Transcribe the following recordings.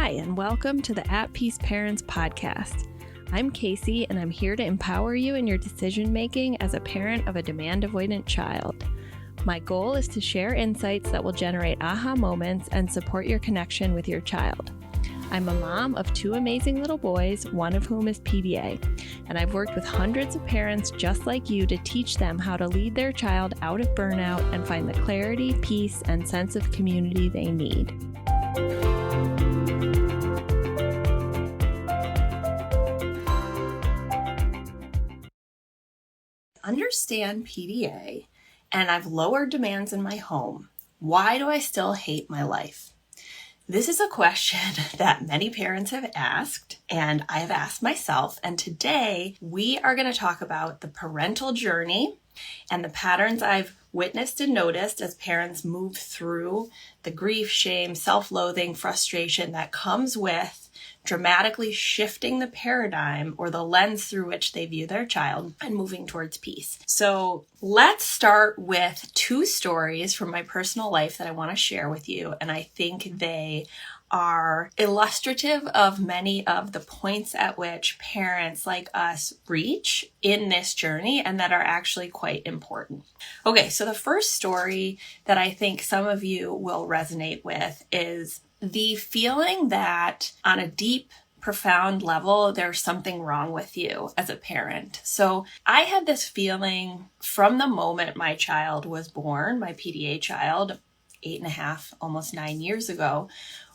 Hi, and welcome to the At Peace Parents podcast. I'm Casey, and I'm here to empower you in your decision making as a parent of a demand avoidant child. My goal is to share insights that will generate aha moments and support your connection with your child. I'm a mom of two amazing little boys, one of whom is PDA, and I've worked with hundreds of parents just like you to teach them how to lead their child out of burnout and find the clarity, peace, and sense of community they need. Understand PDA, and I've lowered demands in my home. Why do I still hate my life? This is a question that many parents have asked, and I have asked myself. And today we are going to talk about the parental journey and the patterns I've witnessed and noticed as parents move through the grief, shame, self-loathing, frustration that comes with dramatically shifting the paradigm or the lens through which they view their child and moving towards peace. So let's start with two stories from my personal life that I want to share with you. And I think they are illustrative of many of the points at which parents like us reach in this journey and that are actually quite important. Okay, so the first story that I think some of you will resonate with is the feeling that on a deep, profound level, there's something wrong with you as a parent. So I had this feeling from the moment my child was born, my PDA child, 8.5, almost 9 years ago,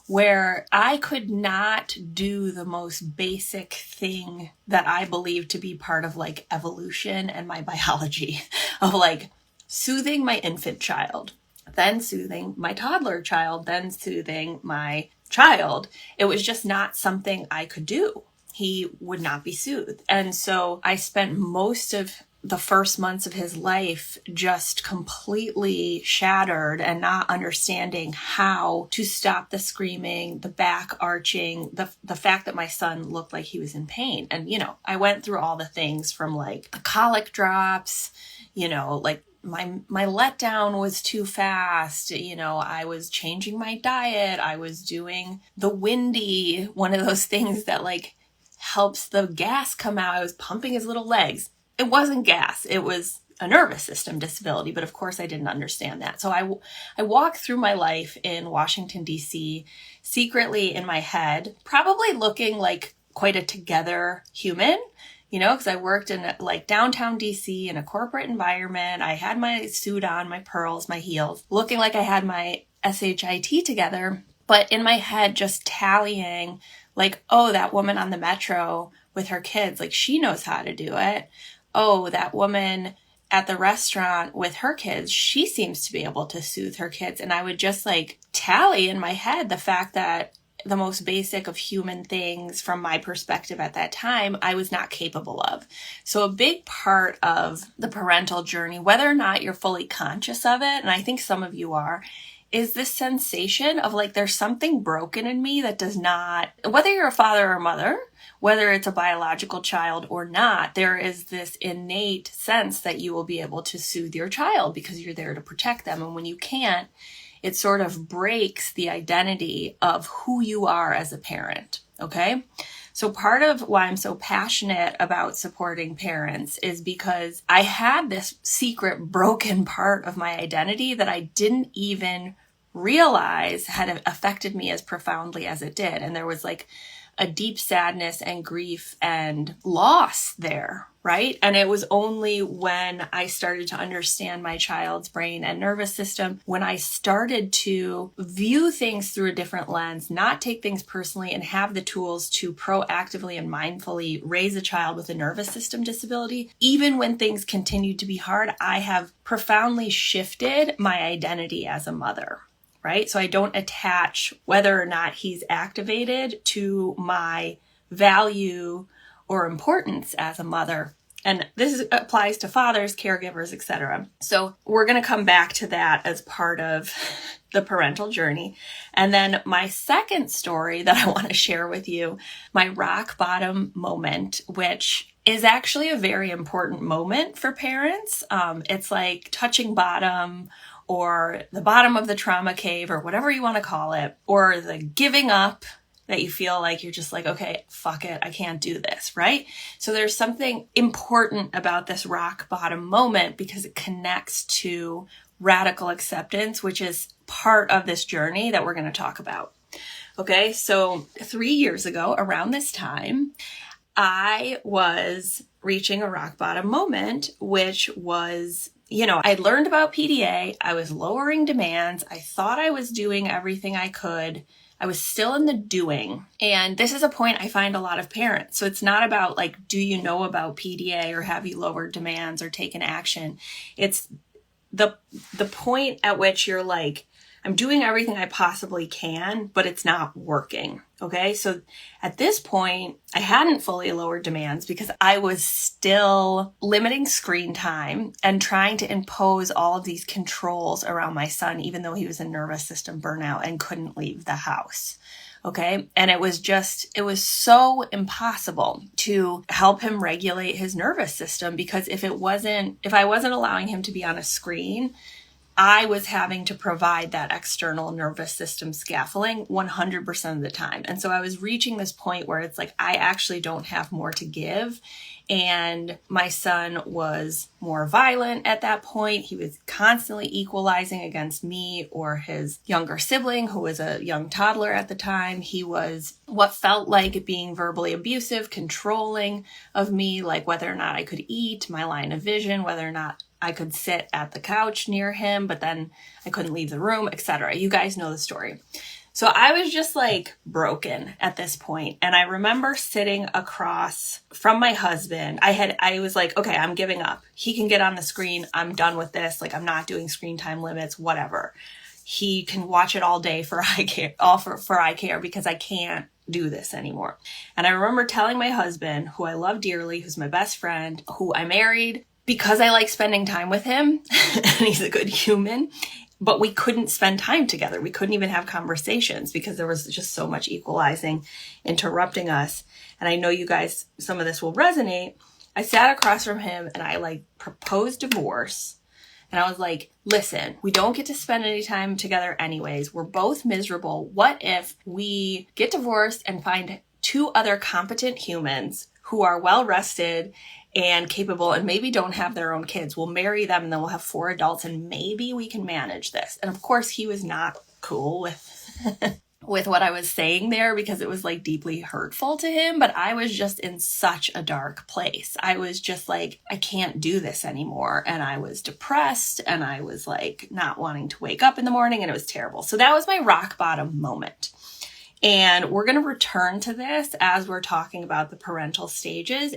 where I could not do the most basic thing that I believe to be part of like evolution and my biology of like soothing my infant child, then soothing my toddler child, then soothing my child. It was just not something I could do. He would not be soothed. And so I spent most of the first months of his life just completely shattered and not understanding how to stop the screaming, the back arching, the fact that my son looked like he was in pain. And, I went through all the things from like the colic drops, like my letdown was too fast. I was changing my diet. I was doing the windy, one of those things that like helps the gas come out. I was pumping his little legs. It wasn't gas. It was a nervous system disability. But of course I didn't understand that. So I walked through my life in Washington, D.C., secretly in my head, probably looking like quite a together human, because I worked in like downtown DC in a corporate environment. I had my suit on, my pearls, my heels, looking like I had my SHIT together. But in my head, just tallying like, oh, that woman on the metro with her kids, like she knows how to do it. Oh, that woman at the restaurant with her kids, she seems to be able to soothe her kids. And I would just like tally in my head the fact that the most basic of human things from my perspective at that time, I was not capable of. So a big part of the parental journey, whether or not you're fully conscious of it, and I think some of you are, is this sensation of like there's something broken in me that does not, whether you're a father or mother, whether it's a biological child or not, there is this innate sense that you will be able to soothe your child because you're there to protect them. And when you can't, it sort of breaks the identity of who you are as a parent, okay? So part of why I'm so passionate about supporting parents is because I had this secret broken part of my identity that I didn't even realize had affected me as profoundly as it did. And there was like a deep sadness and grief and loss there, right? And it was only when I started to understand my child's brain and nervous system, when I started to view things through a different lens, not take things personally, and have the tools to proactively and mindfully raise a child with a nervous system disability. Even when things continued to be hard, I have profoundly shifted my identity as a mother. Right? So I don't attach whether or not he's activated to my value or importance as a mother. And this applies to fathers, caregivers, etc. So we're going to come back to that as part of the parental journey. And then my second story that I want to share with you, my rock bottom moment, which is actually a very important moment for parents. It's like touching bottom, or the bottom of the trauma cave, or whatever you want to call it, or the giving up that you feel like you're just like, okay, fuck it, I can't do this, right? So there's something important about this rock bottom moment because it connects to radical acceptance, which is part of this journey that we're going to talk about. Okay, so 3 years ago, around this time, I was reaching a rock bottom moment, which was, I learned about PDA. I was lowering demands. I thought I was doing everything I could. I was still in the doing. And this is a point I find a lot of parents. So it's not about like, do you know about PDA or have you lowered demands or taken action? It's the point at which you're like, I'm doing everything I possibly can, but it's not working. Okay. So at this point, I hadn't fully lowered demands because I was still limiting screen time and trying to impose all of these controls around my son, even though he was in nervous system burnout and couldn't leave the house. Okay. And it was so impossible to help him regulate his nervous system because if I wasn't allowing him to be on a screen, I was having to provide that external nervous system scaffolding 100% of the time. And so I was reaching this point where it's like, I actually don't have more to give. And my son was more violent at that point. He was constantly equalizing against me or his younger sibling, who was a young toddler at the time. He was what felt like being verbally abusive, controlling of me, like whether or not I could eat, my line of vision, whether or not I could sit at the couch near him, but then I couldn't leave the room, etc. You guys know the story. So I was just like broken at this point. And I remember sitting across from my husband. I was like, okay, I'm giving up. He can get on the screen. I'm done with this. Like, I'm not doing screen time limits, whatever. He can watch it all day for I care because I can't do this anymore. And I remember telling my husband, who I love dearly, who's my best friend, who I married, because I like spending time with him and he's a good human, but we couldn't spend time together. We couldn't even have conversations because there was just so much equalizing interrupting us. And I know you guys, some of this will resonate. I sat across from him and I like proposed divorce. And I was like, listen, we don't get to spend any time together anyways. We're both miserable. What if we get divorced and find 2 other competent humans who are well rested and capable and maybe don't have their own kids? We'll marry them and then we'll have 4 adults and maybe we can manage this. And of course he was not cool with with what I was saying there because it was like deeply hurtful to him, but I was just in such a dark place. I was just like, I can't do this anymore. And I was depressed and I was like not wanting to wake up in the morning and it was terrible. So that was my rock bottom moment. And we're going to return to this as we're talking about the parental stages.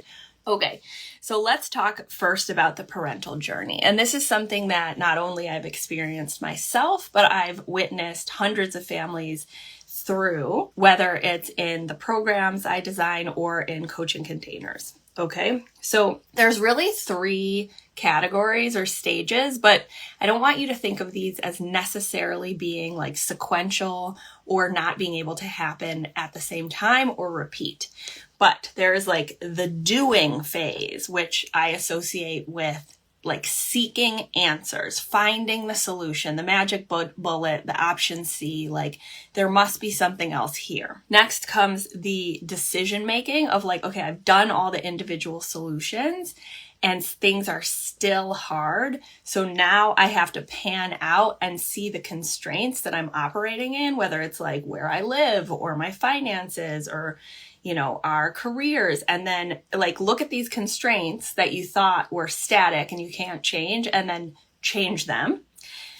Okay, so let's talk first about the parental journey. And this is something that not only I've experienced myself, but I've witnessed hundreds of families through, whether it's in the programs I design or in coaching containers. Okay, so there's really 3 categories or stages, but I don't want you to think of these as necessarily being like sequential or not being able to happen at the same time or repeat. But there's like the doing phase, which I associate with like seeking answers, finding the solution, the magic bullet, the option C, like there must be something else here. Next comes the decision making of like, okay, I've done all the individual solutions and things are still hard. So now I have to pan out and see the constraints that I'm operating in, whether it's like where I live or my finances or our careers, and then like look at these constraints that you thought were static and you can't change and then change them.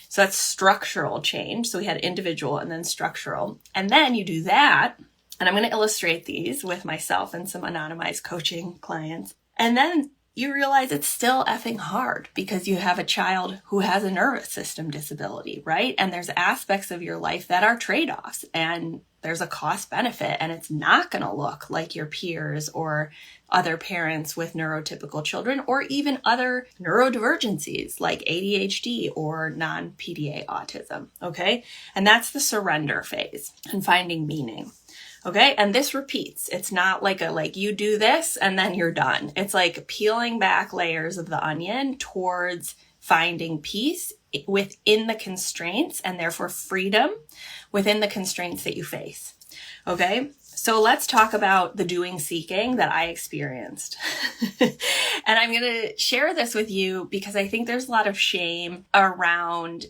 So that's structural change. So we had individual and then structural. And then you do that. And I'm going to illustrate these with myself and some anonymized coaching clients. And then you realize it's still effing hard because you have a child who has a nervous system disability, right? And there's aspects of your life that are trade-offs and there's a cost benefit and it's not going to look like your peers or other parents with neurotypical children or even other neurodivergencies like ADHD or non-PDA autism, okay? And that's the surrender phase and finding meaning. Okay. And this repeats. It's not like you do this and then you're done. It's like peeling back layers of the onion towards finding peace within the constraints and therefore freedom within the constraints that you face. Okay. So let's talk about the doing seeking that I experienced. And I'm going to share this with you because I think there's a lot of shame around,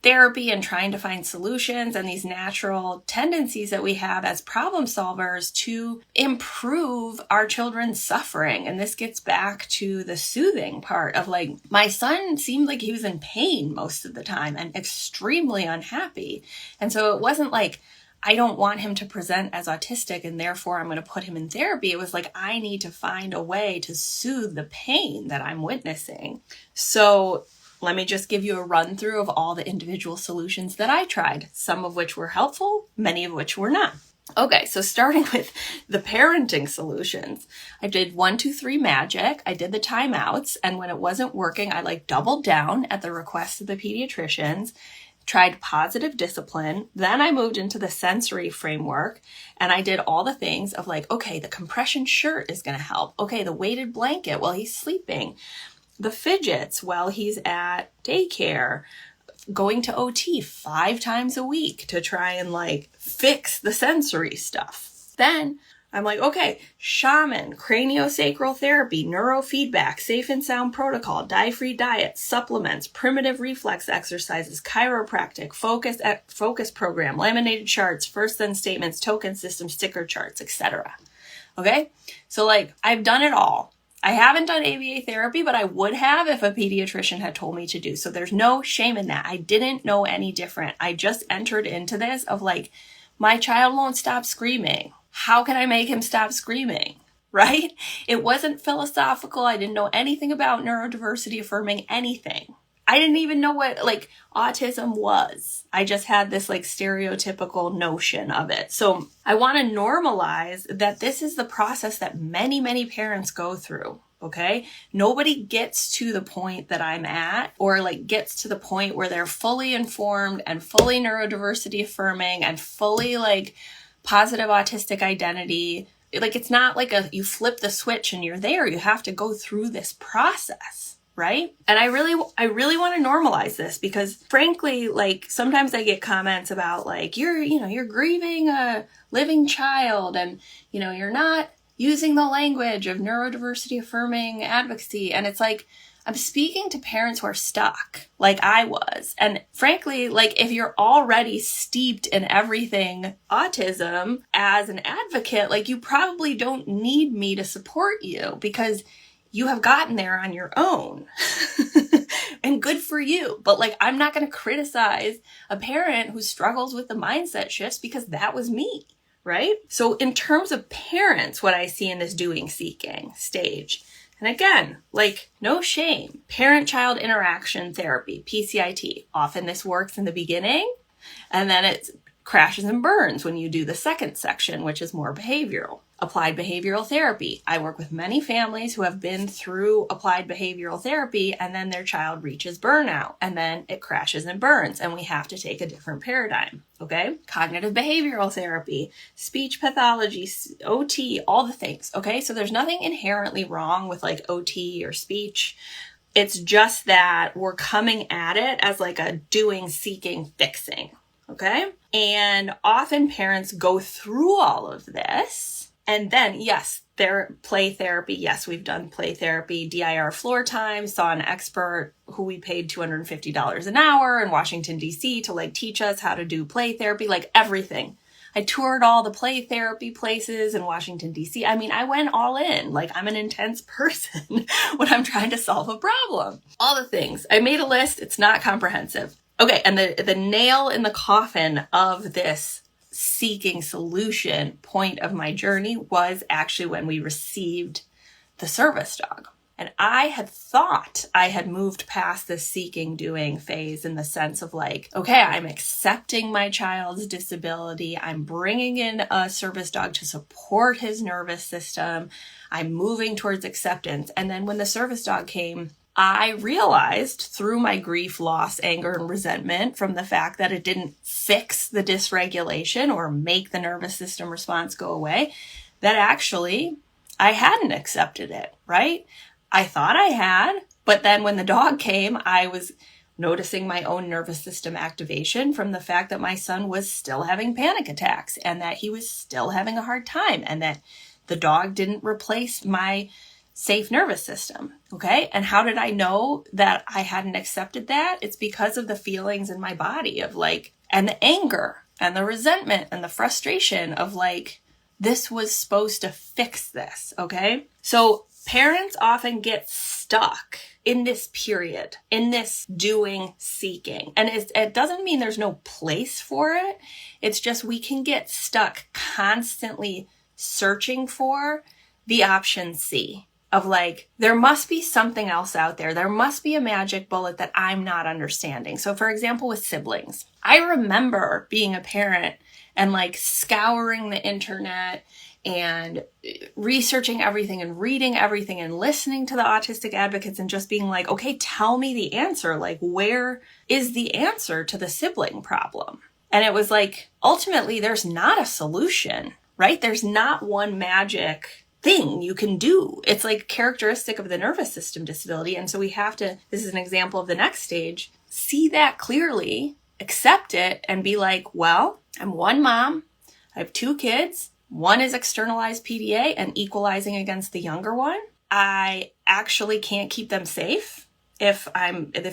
therapy and trying to find solutions and these natural tendencies that we have as problem solvers to improve our children's suffering. And this gets back to the soothing part of like, my son seemed like he was in pain most of the time and extremely unhappy. And so it wasn't like, I don't want him to present as autistic and therefore I'm going to put him in therapy. It was like, I need to find a way to soothe the pain that I'm witnessing. So let me just give you a run through of all the individual solutions that I tried, some of which were helpful, many of which were not. Okay, so starting with the parenting solutions, I did 1, 2, 3 magic. I did the timeouts. And when it wasn't working, I doubled down at the request of the pediatricians, tried positive discipline. Then I moved into the sensory framework and I did all the things of okay, the compression shirt is going to help. Okay, the weighted blanket while he's sleeping. The fidgets while he's at daycare, going to OT 5 times a week to try and fix the sensory stuff. Then I'm okay, shaman, craniosacral therapy, neurofeedback, safe and sound protocol, dye-free diet, supplements, primitive reflex exercises, chiropractic, focus program, laminated charts, first then statements, token system, sticker charts, etc. Okay, so I've done it all. I haven't done ABA therapy, but I would have if a pediatrician had told me to do. So there's no shame in that. I didn't know any different. I just entered into this of my child won't stop screaming. How can I make him stop screaming? Right? It wasn't philosophical. I didn't know anything about neurodiversity affirming anything. I didn't even know what autism was. I just had this stereotypical notion of it. So I want to normalize that this is the process that many, many parents go through. Okay. Nobody gets to the point that I'm at or gets to the point where they're fully informed and fully neurodiversity affirming and fully positive autistic identity. It's not you flip the switch and you're there. You have to go through this process. Right? And I really want to normalize this because frankly, sometimes I get comments about you're grieving a living child and, you're not using the language of neurodiversity affirming advocacy. And it's I'm speaking to parents who are stuck like I was. And frankly, if you're already steeped in everything autism as an advocate, you probably don't need me to support you because you have gotten there on your own and good for you. But I'm not going to criticize a parent who struggles with the mindset shifts because that was me, right? So in terms of parents, what I see in this doing seeking stage, and again, no shame, parent-child interaction therapy, PCIT. Often this works in the beginning and then it crashes and burns when you do the second section, which is more behavioral. Applied behavioral therapy. I work with many families who have been through applied behavioral therapy and then their child reaches burnout and then it crashes and burns and we have to take a different paradigm. Okay. Cognitive behavioral therapy, speech pathology, OT, all the things. Okay. So there's nothing inherently wrong with OT or speech. It's just that we're coming at it as a doing, seeking, fixing. Okay. And often parents go through all of this. And then, yes, their play therapy. Yes, we've done play therapy, DIR floor time, saw an expert who we paid $250 an hour in Washington, D.C. to teach us how to do play therapy, everything. I toured all the play therapy places in Washington, D.C. I mean, I went all in. I'm an intense person when I'm trying to solve a problem. All the things. I made a list. It's not comprehensive. Okay, and the nail in the coffin of this seeking solution point of my journey was actually when we received the service dog. And I had thought I had moved past the seeking doing phase in the sense of okay, I'm accepting my child's disability. I'm bringing in a service dog to support his nervous system. I'm moving towards acceptance. And then when the service dog came, I realized through my grief, loss, anger, and resentment from the fact that it didn't fix the dysregulation or make the nervous system response go away, that actually I hadn't accepted it, right? I thought I had, but then when the dog came, I was noticing my own nervous system activation from the fact that my son was still having panic attacks and that he was still having a hard time and that the dog didn't replace my safe nervous system. Okay. And how did I know that I hadn't accepted that? It's because of the feelings in my body of like, and the anger and the resentment and the frustration of like, this was supposed to fix this. Okay. So parents often get stuck in this period, in this doing, seeking. And it doesn't mean there's no place for it. It's just we can get stuck constantly searching for the option C of like, there must be something else out there. There must be a magic bullet that I'm not understanding. So for example, with siblings, I remember being a parent and like scouring the internet and researching everything and reading everything and listening to the autistic advocates and just being like, okay, tell me the answer. Like, where is the answer to the sibling problem? And it was like, ultimately, there's not a solution, right? There's not one magic thing you can do. It's like characteristic of the nervous system disability. And so we have to, this is an example of the next stage, see that clearly, accept it, and be like, well, I'm one mom, I have 2 kids. One is externalized PDA and equalizing against the younger one. I actually can't keep them safe if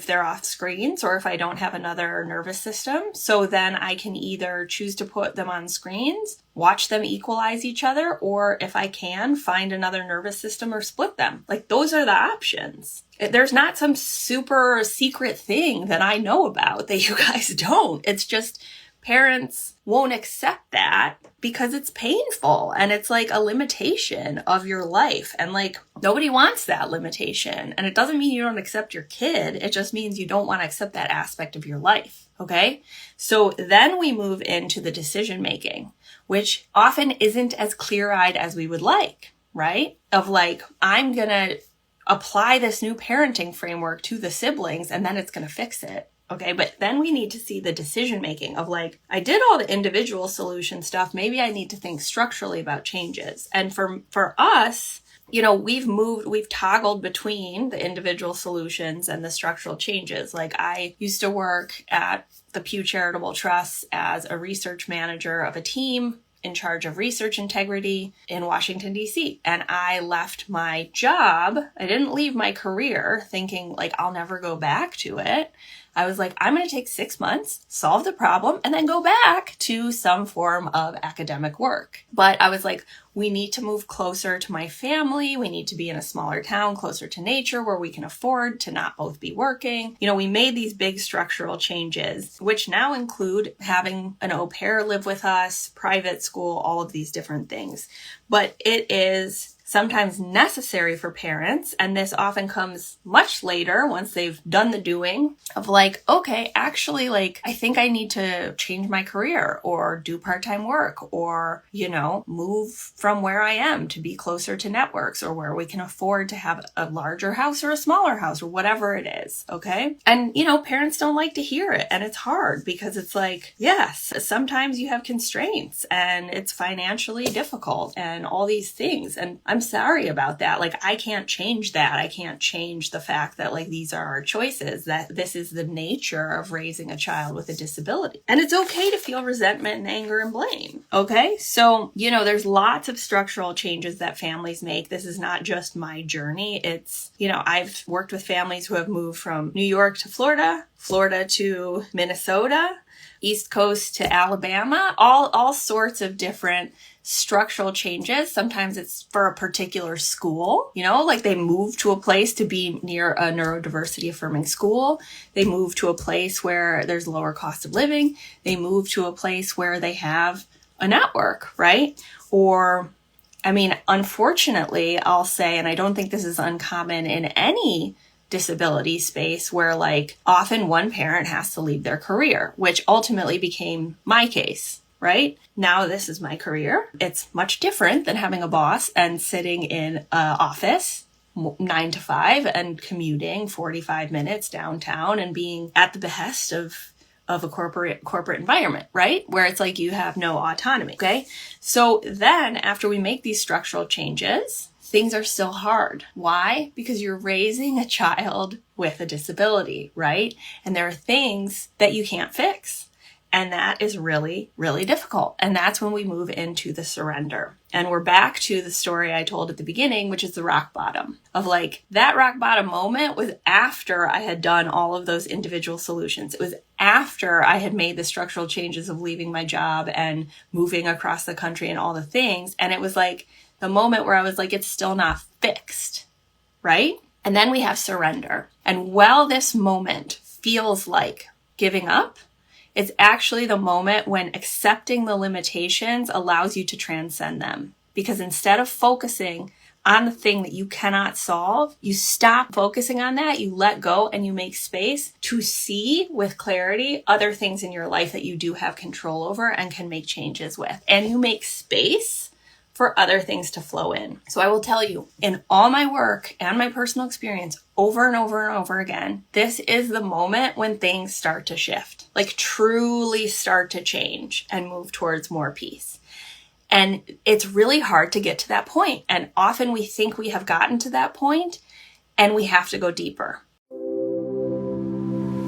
they're off screens or if I don't have another nervous system. So then I can either choose to put them on screens, watch them equalize each other, or if I can, find another nervous system or split them. Like those are the options. There's not some super secret thing that I know about that you guys don't. It's just parents won't accept that because it's painful and it's like a limitation of your life. And like nobody wants that limitation. And it doesn't mean you don't accept your kid. It just means you don't want to accept that aspect of your life. Okay. So then we move into the decision making, which often isn't as clear-eyed as we would like, right? Of like, I'm going to apply this new parenting framework to the siblings and then it's going to fix it. Okay, but then we need to see the decision making of like, I did all the individual solution stuff. Maybe I need to think structurally about changes. And for us, you know, we've toggled between the individual solutions and the structural changes. Like I used to work at the Pew Charitable Trust as a research manager of a team in charge of research integrity in Washington, D.C. And I left my job. I didn't leave my career thinking like, I'll never go back to it. I was like, I'm going to take 6 months, solve the problem, and then go back to some form of academic work. But I was like, we need to move closer to my family. We need to be in a smaller town, closer to nature, where we can afford to not both be working. You know, we made these big structural changes, which now include having an au pair live with us, private school, all of these different things. But it is sometimes necessary for parents, and this often comes much later once they've done the doing of like, okay, actually, like, I think I need to change my career or do part-time work or, you know, move from where I am to be closer to networks or where we can afford to have a larger house or a smaller house or whatever it is, okay? And, you know, parents don't like to hear it, and it's hard because it's like, yes, sometimes you have constraints and it's financially difficult and all these things, and I'm sorry about that. Like, I can't change that. I can't change the fact that like these are our choices, that this is the nature of raising a child with a disability. And it's okay to feel resentment and anger and blame. Okay. So, you know, there's lots of structural changes that families make. This is not just my journey. It's, you know, I've worked with families who have moved from New York to Florida, Florida to Minnesota, East Coast to Alabama, all sorts of different structural changes. Sometimes it's for a particular school, you know, like they move to a place to be near a neurodiversity affirming school. They move to a place where there's lower cost of living. They move to a place where they have a network, right? Or, I mean, unfortunately, I'll say, and I don't think this is uncommon in any disability space, where like often one parent has to leave their career, which ultimately became my case. Right? Now this is my career. It's much different than having a boss and sitting in an office 9 to 5 and commuting 45 minutes downtown and being at the behest of a corporate environment, right? Where it's like you have no autonomy. Okay. So then after we make these structural changes, things are still hard. Why? Because you're raising a child with a disability, right? And there are things that you can't fix. And that is really, really difficult. And that's when we move into the surrender. And we're back to the story I told at the beginning, which is the rock bottom of like that rock bottom moment was after I had done all of those individual solutions. It was after I had made the structural changes of leaving my job and moving across the country and all the things. And it was like the moment where I was like, it's still not fixed, right? And then we have surrender. And while this moment feels like giving up, it's actually the moment when accepting the limitations allows you to transcend them. Because instead of focusing on the thing that you cannot solve, you stop focusing on that, you let go, and you make space to see with clarity other things in your life that you do have control over and can make changes with. And you make space for other things to flow in. So I will tell you, in all my work and my personal experience, over and over and over again, this is the moment when things start to shift, like truly start to change and move towards more peace. And it's really hard to get to that point. And often we think we have gotten to that point and we have to go deeper.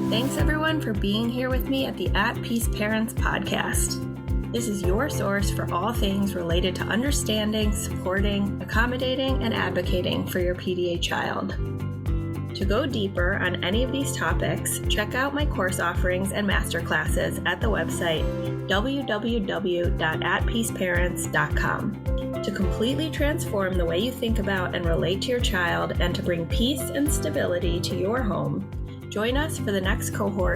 Thanks everyone for being here with me at the At Peace Parents podcast. This is your source for all things related to understanding, supporting, accommodating, and advocating for your PDA child. To go deeper on any of these topics, check out my course offerings and masterclasses at the website www.atpeaceparents.com. To completely transform the way you think about and relate to your child and to bring peace and stability to your home, join us for the next cohort